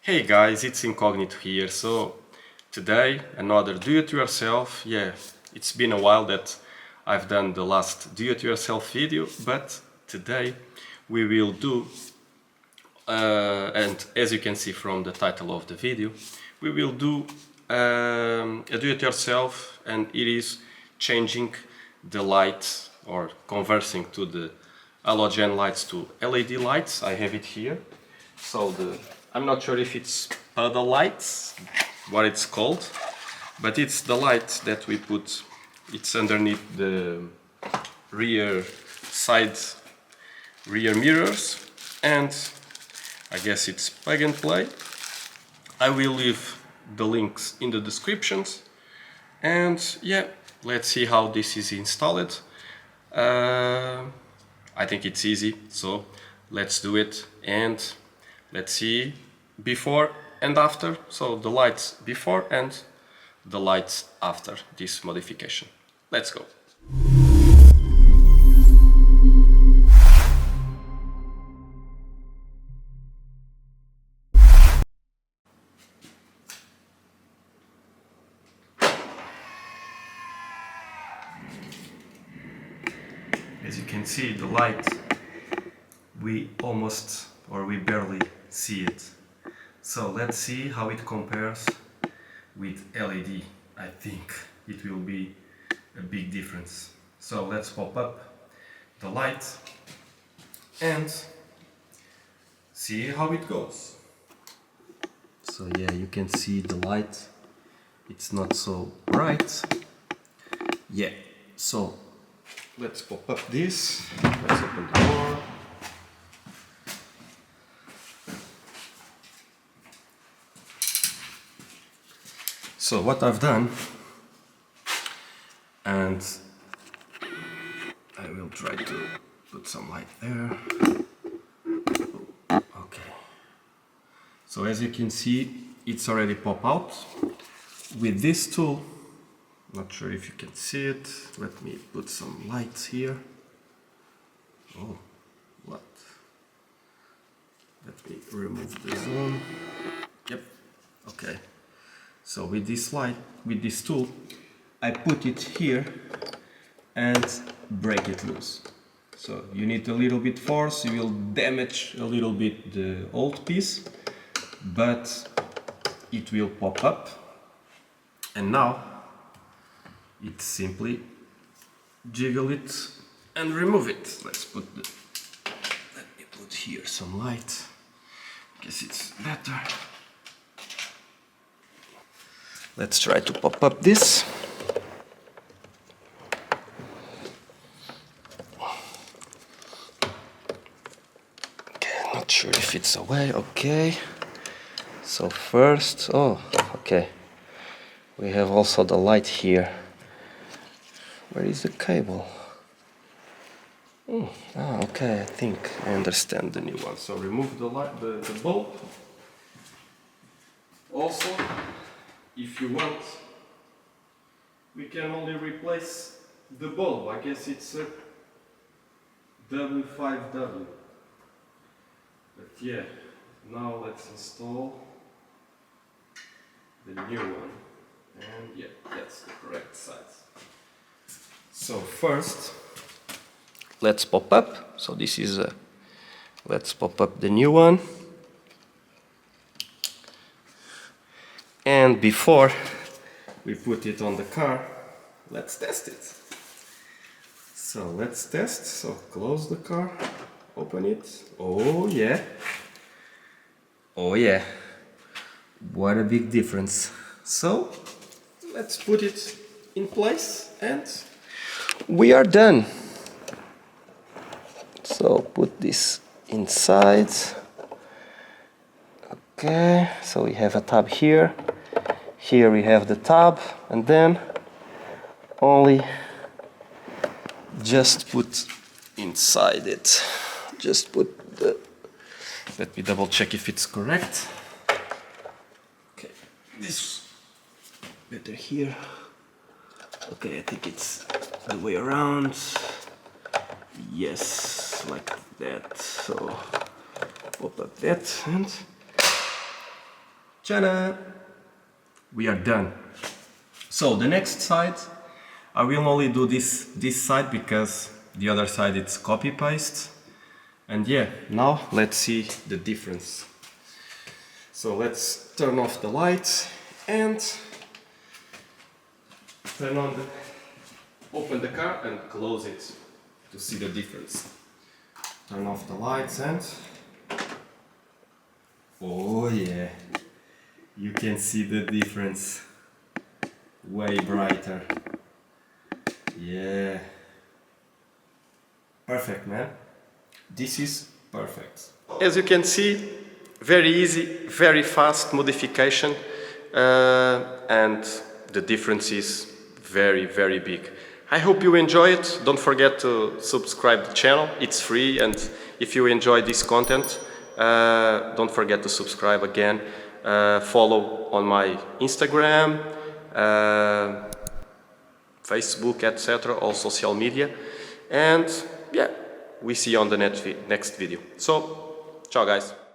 Hey guys, it's Incognito here. So today another do-it-yourself. Yeah, it's been a while that I've done the last do-it-yourself video, but today we will do, and as you can see from the title of the video, we will do a do-it-yourself, and it is changing the light or converting to the halogen lights to LED lights. I have it here. So I'm not sure if it's PUDDLE lights, what it's called, but it's the light that we put, it's underneath the rear mirrors, and I guess it's plug and play. I will leave the links in the descriptions, and yeah, let's see how this is installed. I think it's easy, so let's do it, and let's see before and after, so the lights before and the lights after this modification. Let's go. As you can see, the light, we barely see it. So let's see how it compares with LED. I think it will be a big difference. So let's pop up the light and see how it goes. So yeah, you can see the light, it's not so bright. Yeah, so let's pop up this, let's open the door. So what I've done, and I will try to put some light there. Okay. So as you can see, it's already popped out. With this tool, not sure if you can see it, let me put some lights here. Oh, what? Let me remove the zoom. Yep, okay. So with this light, with this tool, I put it here and break it loose. So you need a little bit force, you will damage a little bit the old piece, but it will pop up. And now it's simply jiggle it and remove it. Let me put here some light, guess it's better. Let's try to pop up this. Okay, not sure if it's away. Okay. So first, oh, okay. We have also the light here. Where is the cable? Okay, I think I understand the new one. So remove the light, the bulb. Also, if you want, we can only replace the bulb. I guess it's a W5W. But yeah, now let's install the new one. And yeah, that's the correct size. So first, let's pop up. So this is let's pop up the new one. And before we put it on the car, let's test it. So let's test. So close the car, open it. Oh yeah. Oh yeah. What a big difference. So let's put it in place and we are done. So put this inside. Okay, so we have a tab here. Here we have the tab, and then only just put inside it. Just put the, let me double check if it's correct. Okay, this better here. Okay, I think it's the way around. Yes, like that. So pop up that and Ta-da! We are done. So the next side, I will only do this side because the other side it's copy paste. And yeah, now let's see the difference. So let's turn off the lights and open the car and close it to see the difference. Turn off the lights and oh yeah, you can see the difference. Way brighter. Yeah. Perfect, man. This is perfect. As you can see, very easy, very fast modification, and the difference is very, very big. I hope you enjoy it. Don't forget to subscribe to the channel. It's free, and if you enjoy this content, don't forget to subscribe again. Follow on my Instagram, Facebook, etc., all social media. And yeah, we see you on the next video. So, ciao guys.